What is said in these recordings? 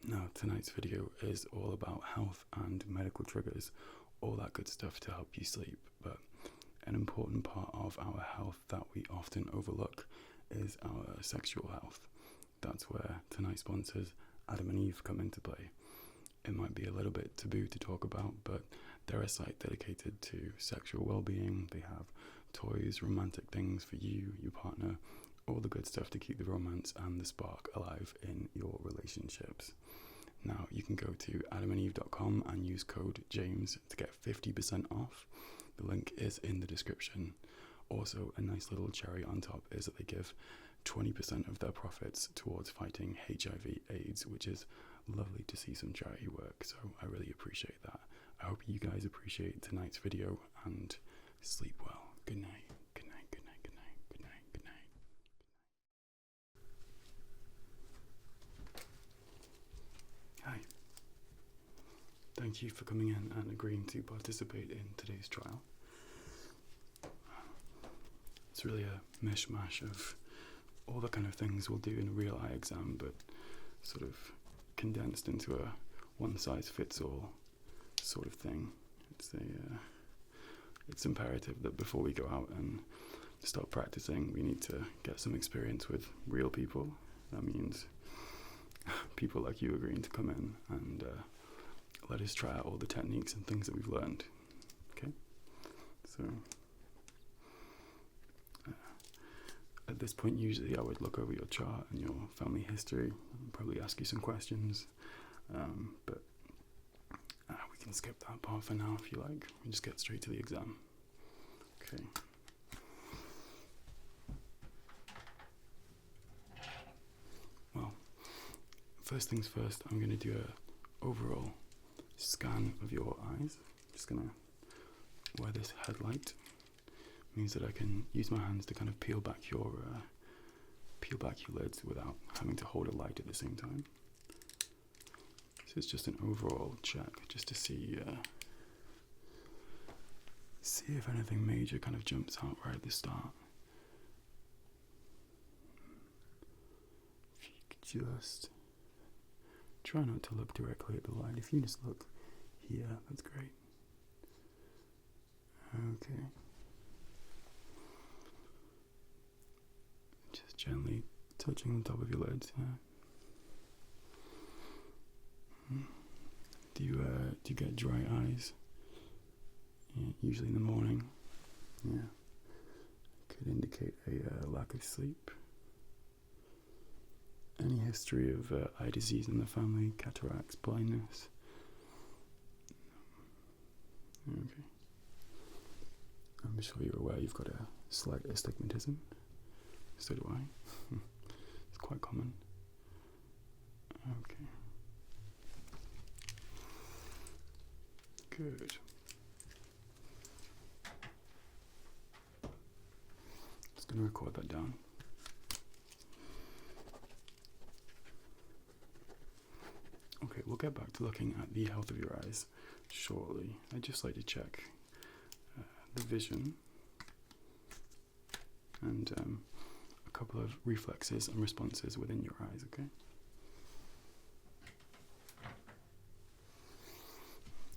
Now, tonight's video is all about health and medical triggers, all that good stuff to help you sleep. But an important part of our health that we often overlook is our sexual health. That's where tonight's sponsors, Adam and Eve, come into play. It might be a little bit taboo to talk about, but they're a site dedicated to sexual well-being. They have toys, romantic things for you, your partner, all the good stuff to keep the romance and the spark alive in your relationships. Now, you can go to adamandeve.com and use code JAMES to get 50% off. The link is in the description. Also, a nice little cherry on top is that they give 20% of their profits towards fighting HIV/AIDS, which is lovely to see some charity work, so I really appreciate that. I hope you guys appreciate tonight's video and sleep well. Good night. Good night, good night, good night, good night, good night. Hi. Thank you for coming in and agreeing to participate in today's trial. It's really a mishmash of all the kind of things we'll do in a real eye exam, but sort of condensed into a one-size-fits-all sort of thing. It's imperative that before we go out and start practicing, we need to get some experience with real people. That means people like you agreeing to come in and let us try out all the techniques and things that we've learned. Okay? So at this point, usually I would look over your chart and your family history and probably ask you some questions, but we can skip that part for now if you like. We just get straight to the exam. Okay. Well, first things first, I'm going to do a overall scan of your eyes. I'm just going to wear this headlight. Means that I can use my hands to kind of peel back your lids without having to hold a light at the same time. So it's just an overall check, just to see if anything major kind of jumps out right at the start. If you could just try not to look directly at the light. If you just look here, that's great. Okay. Just gently touching the top of your lids. Do you get dry eyes? Yeah, usually in the morning. Yeah, could indicate a lack of sleep. Any history of eye disease in the family? Cataracts, blindness? Okay. I'm sure you're aware you've got a slight astigmatism. So do I. It's quite common. Okay. Good. Just going to record that down. Okay, we'll get back to looking at the health of your eyes shortly. I'd just like to check the vision and a couple of reflexes and responses within your eyes, okay?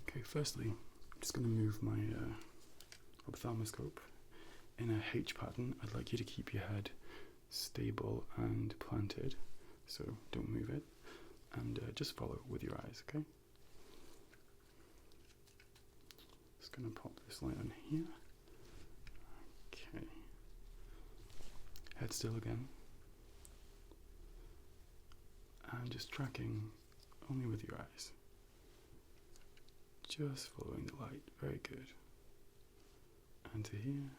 Okay, firstly, I'm just going to move my ophthalmoscope in a H pattern. I'd like you to keep your head stable and planted, so don't move it, and just follow with your eyes, okay? Just going to pop this light on here. Okay. Head still again. And just tracking only with your eyes. Just following the light. Very good. And to here.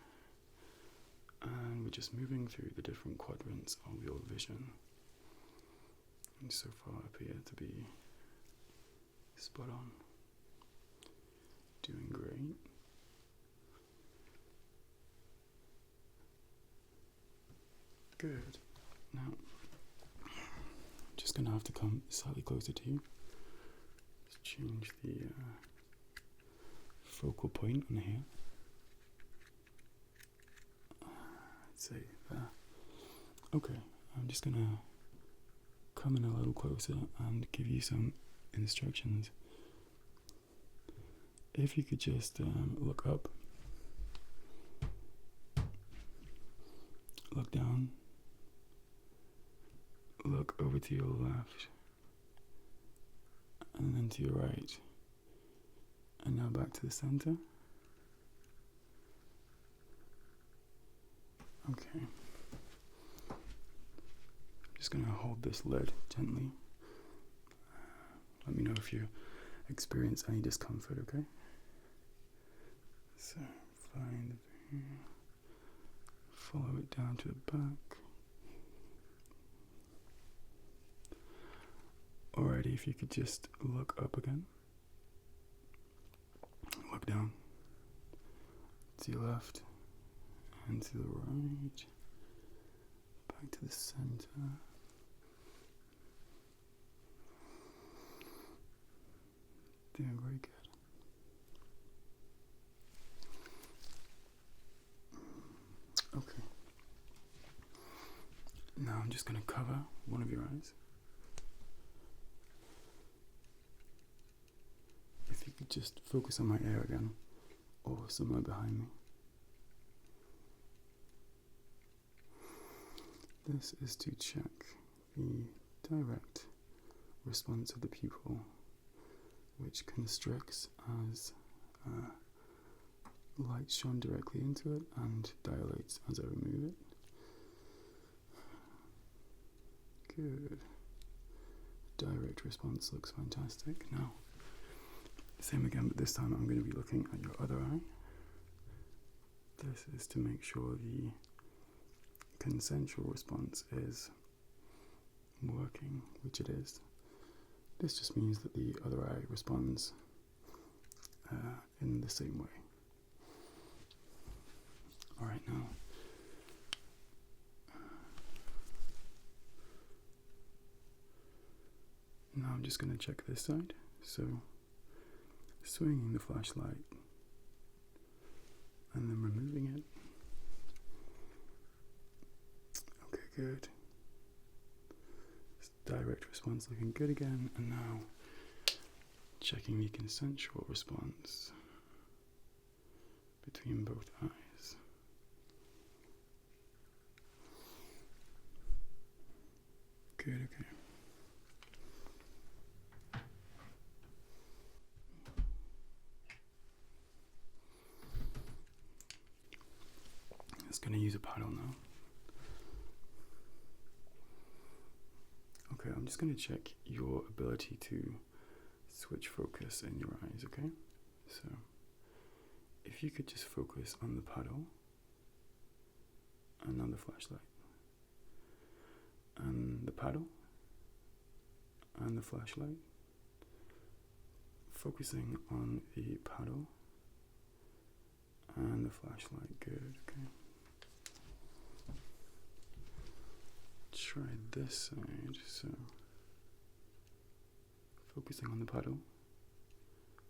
And we're just moving through the different quadrants of your vision. And so far appear to be spot on. Doing great. Good. Now, just going to have to come slightly closer to you. Just change the focal point on here. Let's see there. Okay, I'm just going to come in a little closer and give you some instructions. If you could just look up, look down, look over to your left, and then to your right, and now back to the center. Okay. I'm just going to hold this lid gently. Let me know if you experience any discomfort, okay? So, find the here, follow it down to the back. Alrighty, if you could just look up again. Look down. To your left. And to the right. Back to the center. Doing very good. Okay. Now I'm just going to cover one of your eyes. If you could just focus on my ear again, or somewhere behind me. This is to check the direct response of the pupil, which constricts as light shone directly into it and dilates as I remove it. Good. Direct response looks fantastic. Now, same again, but this time I'm going to be looking at your other eye. This is to make sure the consensual response is working, which it is. This just means that the other eye responds in the same way. Alright, now I'm just going to check this side. So, swinging the flashlight and then removing it. Okay, good. Direct response looking good again, and now checking the consensual response between both eyes. Good, okay. Just going to use a paddle now. Okay, I'm just going to check your ability to switch focus in your eyes, okay? So, if you could just focus on the paddle and on the flashlight. And the paddle and the flashlight. Focusing on the paddle and the flashlight. Good, okay. Try this side, so focusing on the paddle,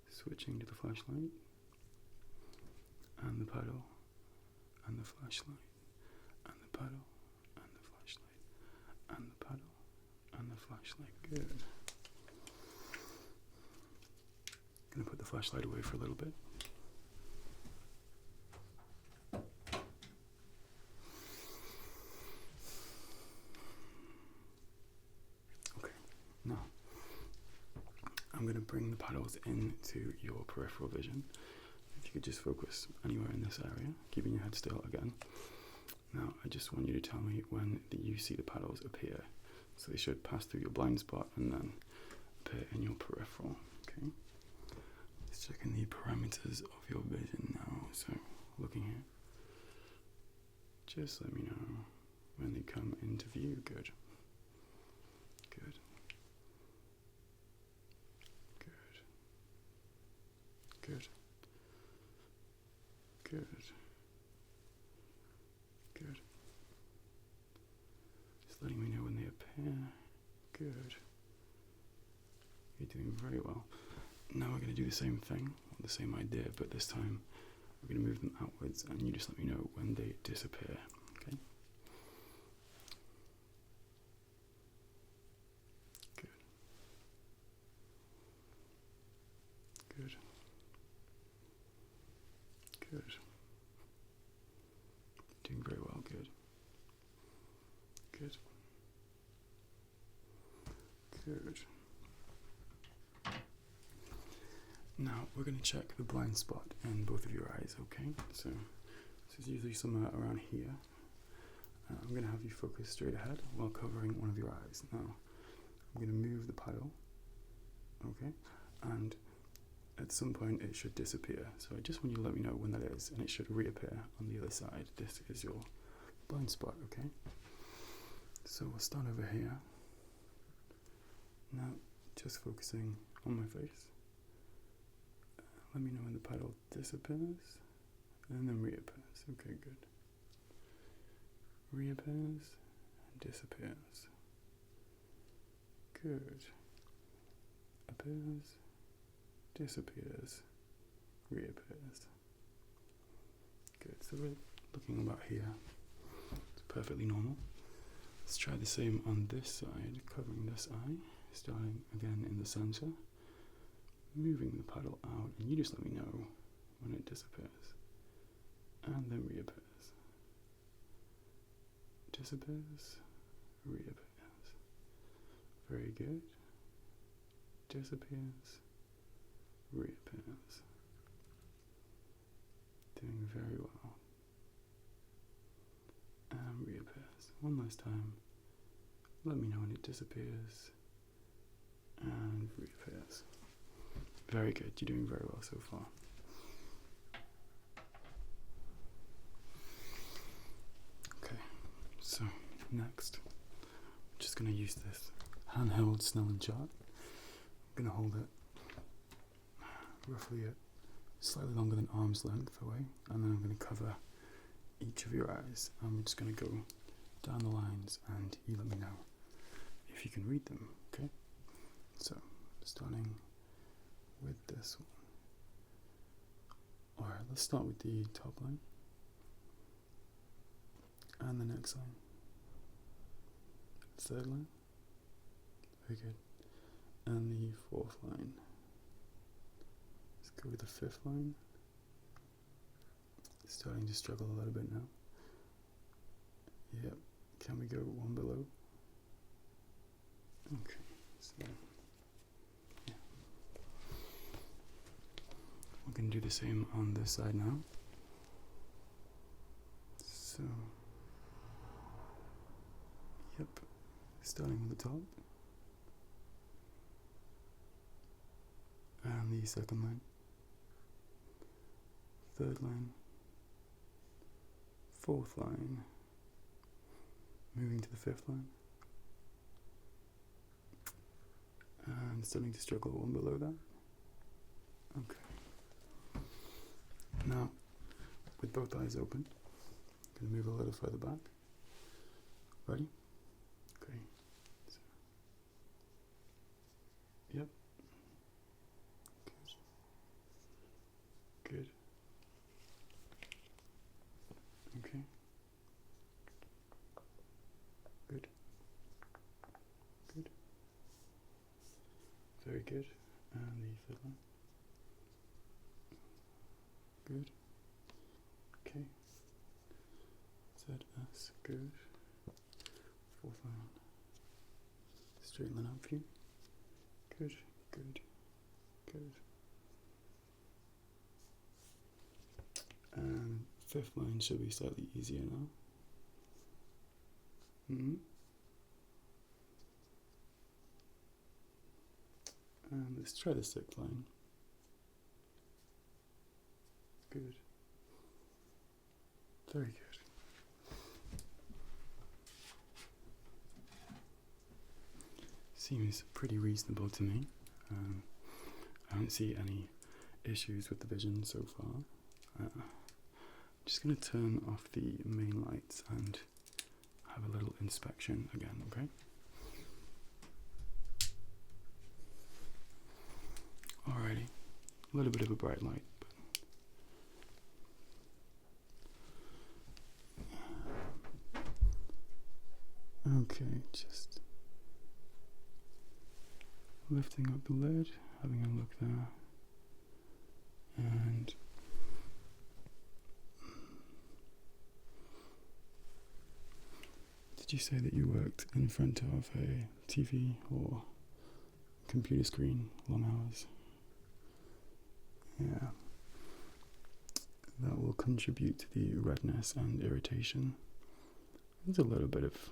switching to the flashlight, and the paddle, and the flashlight, and the paddle, and the flashlight, and the paddle, and the flashlight. Good. Gonna put the flashlight away for a little bit. Now, I'm going to bring the paddles into your peripheral vision. If you could just focus anywhere in this area, keeping your head still again. Now, I just want you to tell me when you see the paddles appear. So they should pass through your blind spot and then appear in your peripheral. Okay. Just checking the parameters of your vision now. So, looking here. Just let me know when they come into view. Good. Good. Good. Good. Good. Just letting me know when they appear. Good. You're doing very well. Now we're going to do the same thing, the same idea, but this time we're going to move them outwards and you just let me know when they disappear. Okay? Good. Good. Doing very well. Good. Good. Good. Now we're going to check the blind spot in both of your eyes, okay? So this is usually somewhere around here. I'm going to have you focus straight ahead while covering one of your eyes. Now I'm going to move the pile, okay? And at some point it should disappear. So I just want you to let me know when that is, and it should reappear on the other side. This is your blind spot, okay? So we'll start over here. Now, just focusing on my face. Let me know when the pile disappears, and then reappears. Okay, good. Reappears, and disappears. Good. Appears, disappears, reappears. Good, so we're looking about here. It's perfectly normal. Let's try the same on this side, covering this eye, starting again in the center, moving the puddle out, and you just let me know when it disappears, and then reappears. Disappears, reappears. Very good. Disappears, reappears. Doing very well. And reappears. One last time. Let me know when it disappears and reappears. Very good. You're doing very well so far. Okay, so next, I'm just going to use this handheld Snellen Chart. I'm going to hold it roughly at slightly longer than arm's length away, and then I'm going to cover each of your eyes. I'm just going to go down the lines, and you let me know if you can read them, okay? So, starting with this one. Alright, let's start with the top line, and the next line, third line, very good, and the fourth line. Let's go with the fifth line. Starting to struggle a little bit now. Yep, can we go one below? Okay, so yeah. We're going to do the same on this side now. So, yep, starting with the top. And the second line. Third line. Fourth line. Moving to the fifth line. And starting to struggle one below that. Okay. Now, with both eyes open, I'm going to move a little further back. Ready? Okay. So, yep. Good. Good. Okay. Good. Good. Very good. And the third one. Good. Okay. ZS. Good. Fourth line. Straighten that up for you. Good. Good. Good. And fifth line should be slightly easier now. And let's try the sixth line. Good. Very good. Seems pretty reasonable to me. I don't see any issues with the vision so far. Just going to turn off the main lights and have a little inspection again, okay? Alrighty, a little bit of a bright light. Okay, just lifting up the lid, having a look there. And did you say that you worked in front of a TV or computer screen long hours? Yeah. That will contribute to the redness and irritation. There's a little bit of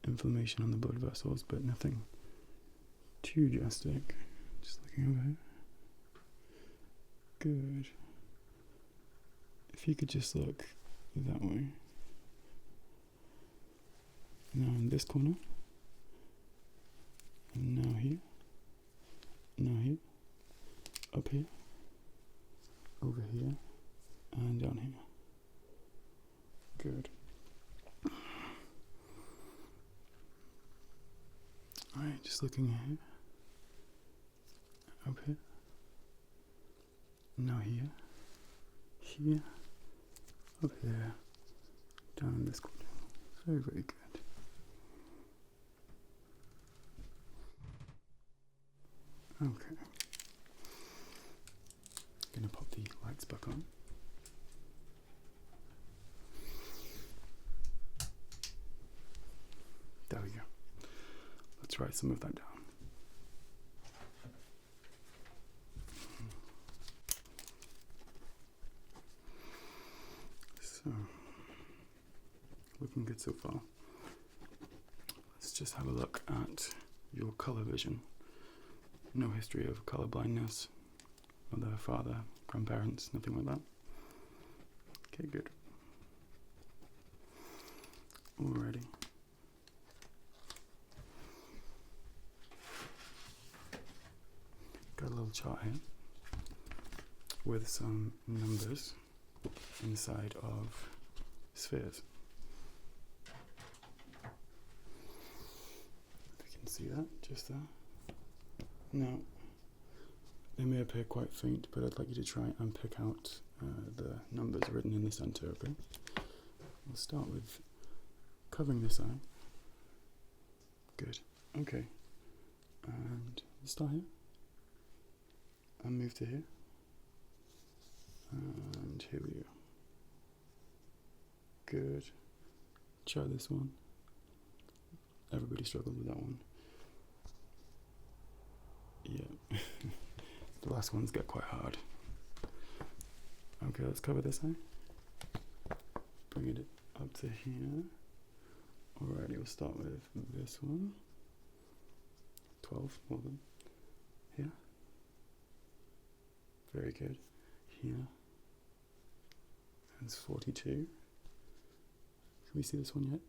inflammation on the blood vessels, but nothing too drastic. Just looking over here. Good. If you could just look that way. Now in this corner. And now here. Now here. Up here. Over here. And down here. Good. Alright, just looking here. Up here. Now here. Here. Up here. Down this corner. Very, very good. Okay. Gonna pop the lights back on. There we go. Let's write some of that down. So, looking good so far. Let's just have a look at your color vision. No history of color blindness, mother, father, grandparents, nothing like that. Okay, good. Alrighty. Got a little chart here with some numbers inside of spheres. If you can see that, just there. Now, they may appear quite faint, but I'd like you to try and pick out the numbers written in the center, okay? We'll start with covering this eye. Good. Okay. And we'll start here. And move to here. And here we go. Good. Try this one. Everybody struggled with that one. Yeah. The last ones get quite hard. Okay, let's cover this eye. Bring it up to here. Alrighty, we'll start with this one. 12, more than. Here. Very good. Here. That's 42. Can we see this one yet?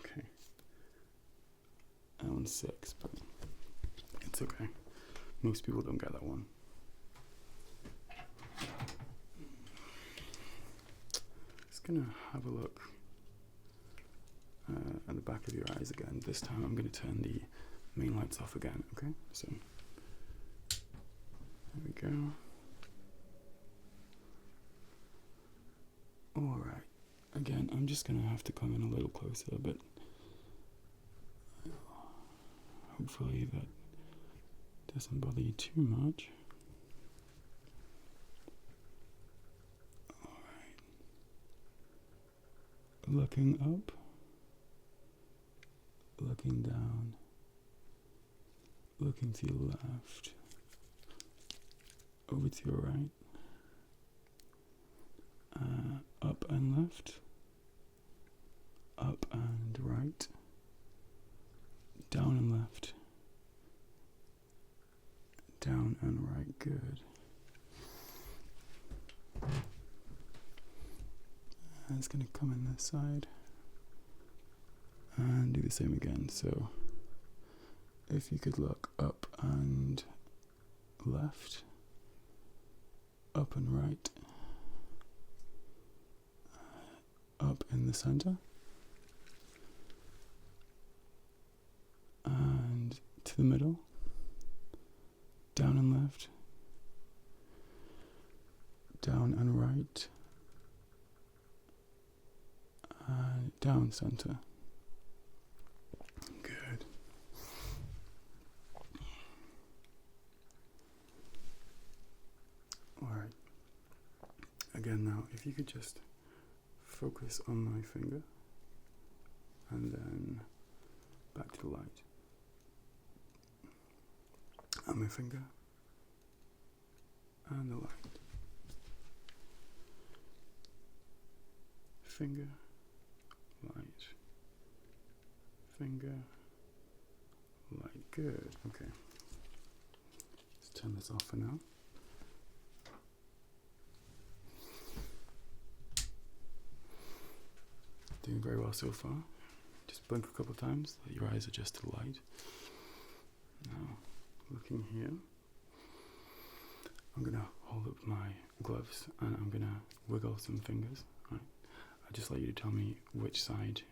Okay. That one's 6, but it's okay. Most people don't get that one. Just gonna have a look at the back of your eyes again. This time I'm gonna turn the main lights off again, okay? So, there we go. Alright, again, I'm just gonna have to come in a little closer, but hopefully that doesn't bother you too much. Alright. Looking up, looking down, looking to your left, over to your right, up and left, up and right, down and left, down and right. Good. And it's going to come in this side and do the same again. So if you could look up and left, up and right, up in the center, and to the middle, down and left, down and right, down center. Good. Alrighty. if you could just focus on my finger and then back to the light. And my finger and the light. Finger, light, finger, light. Good. Okay. Let's turn this off for now. Doing very well so far. Just blink a couple of times, let your eyes adjust to the light. Now, looking here, I'm going to hold up my gloves and I'm going to wiggle some fingers. Right? I'd just like you to tell me which side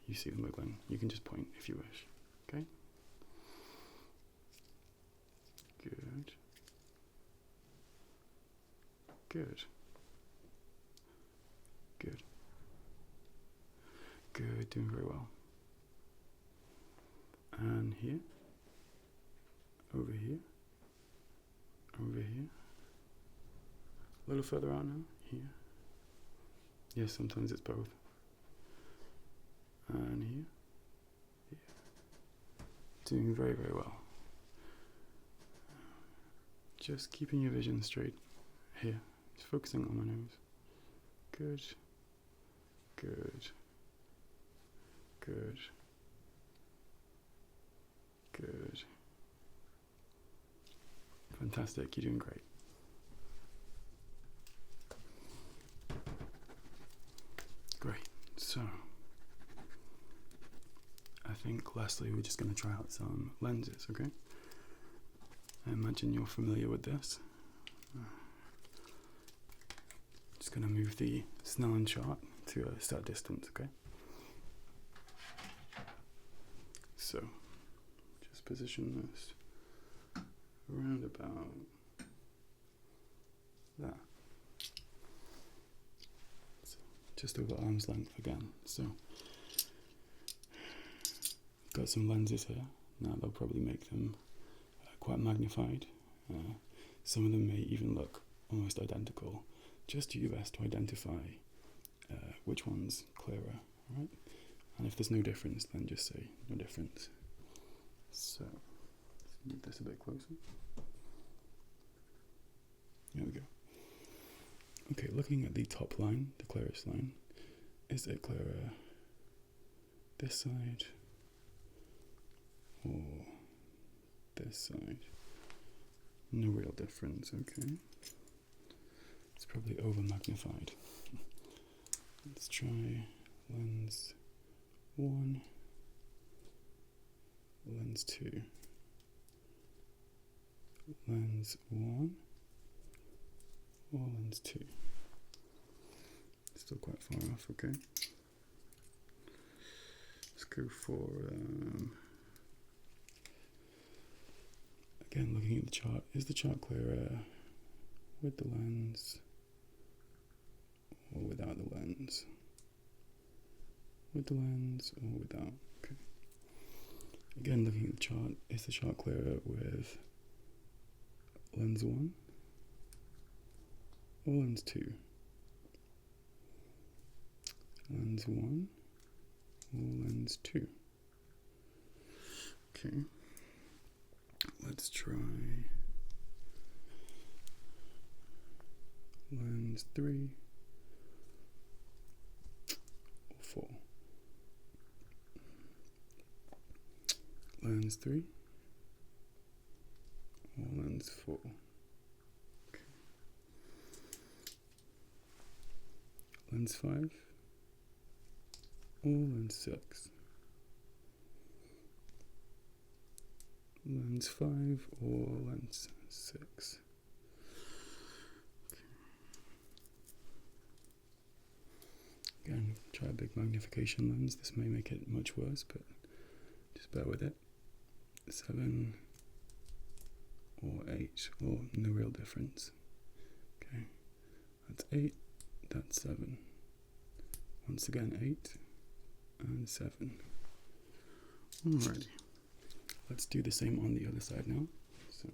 you see them wiggling. You can just point if you wish. Okay? Good. Good. Good. Good, doing very well. And here, over here, over here, a little further out now, here. Yes, sometimes it's both. And here, here. Doing very, very well. Just keeping your vision straight here, just focusing on my nose. Good, good. Good. Good. Fantastic, you're doing great. Great, so I think lastly we're just going to try out some lenses, okay? I imagine you're familiar with this. Just going to move the Snellen Chart to a set distance, okay? So, just position this around about that. So, just over arm's length again. So, got some lenses here. Now they'll probably make them quite magnified. Some of them may even look almost identical. Just do your best to identify which one's clearer, alright? And if there's no difference, then just say no difference. So, let's move this a bit closer. There we go. Okay, looking at the top line, the clearest line, is it clearer this side or this side? No real difference, okay. It's probably over magnified. Let's try lens 1, lens 2, lens 1, or lens 2. Still quite far off, okay. Let's go for, again looking at the chart, is the chart clearer with the lens or without the lens? With the lens or without? Okay. Again, looking at the chart, is the chart clearer with lens 1 or lens 2? Lens 1 or lens 2? Okay. Let's try lens 3 or 4. Lens 3 or lens 4. Okay. Lens 5 or lens 6. Lens 5 or lens 6. Okay. Again, try a big magnification lens. This may make it much worse, but just bear with it. 7 or 8 or no real difference. Okay, that's 8, that's 7. Once again, 8 and 7. Alrighty, let's do the same on the other side now. So,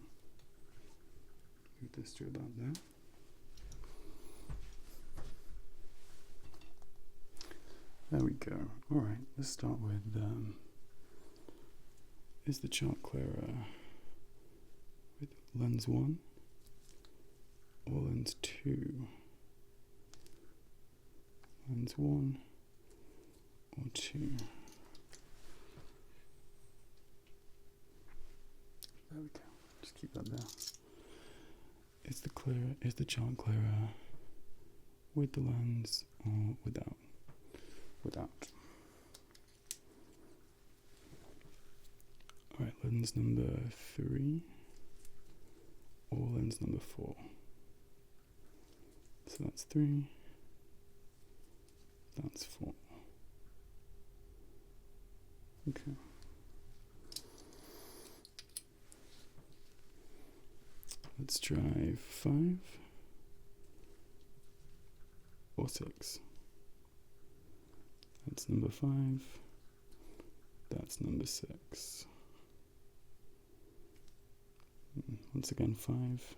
move this to about there. There we go. Alright, let's start with, is the chart clearer with lens 1 or lens 2? Lens 1 or 2? There we go. Just keep that there. Is the chart clearer with the lens or without? Without. Alright, lens number 3 or lens number 4. So that's 3, that's 4. Okay. Let's try 5 or 6. That's number 5. That's number 6. Once again, 5,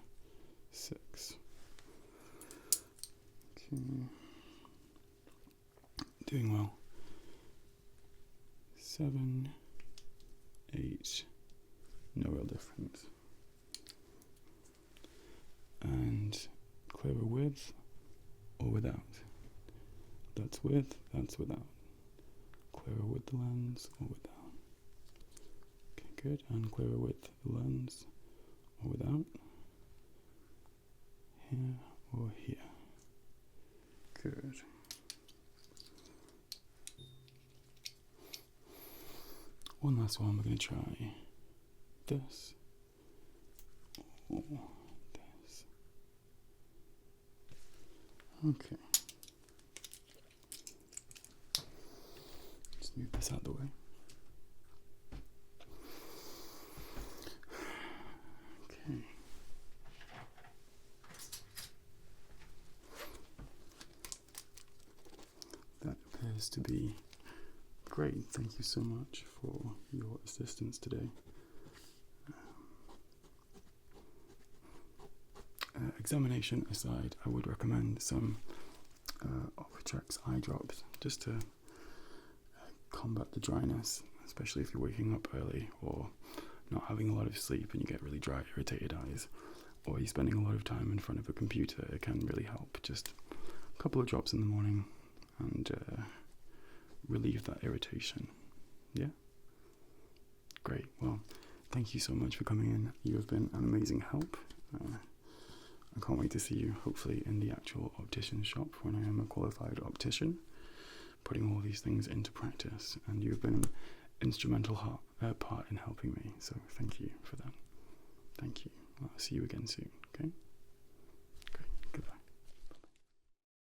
6. Okay. Doing well. 7, 8. No real difference. And clearer with or without? That's with, that's without. Clearer with the lens or without? Okay, good. And clearer with the lens or without? Here or here? Good. One last one, we're going to try this or this. Okay. Just move this out of the way. Okay. That appears to be great. Thank you so much for your assistance today. Examination aside, I would recommend some Optician eye drops just to combat the dryness, especially if you're waking up early or not having a lot of sleep and you get really dry, irritated eyes, or you're spending a lot of time in front of a computer. It can really help. Just a couple of drops in the morning and relieve that irritation. Yeah? Great. Well, thank you so much for coming in. You have been an amazing help. I can't wait to see you, hopefully, in the actual optician shop when I am a qualified optician, putting all these things into practice. And you've been an instrumental part in helping me. So thank you for that. Thank you. I'll see you again soon.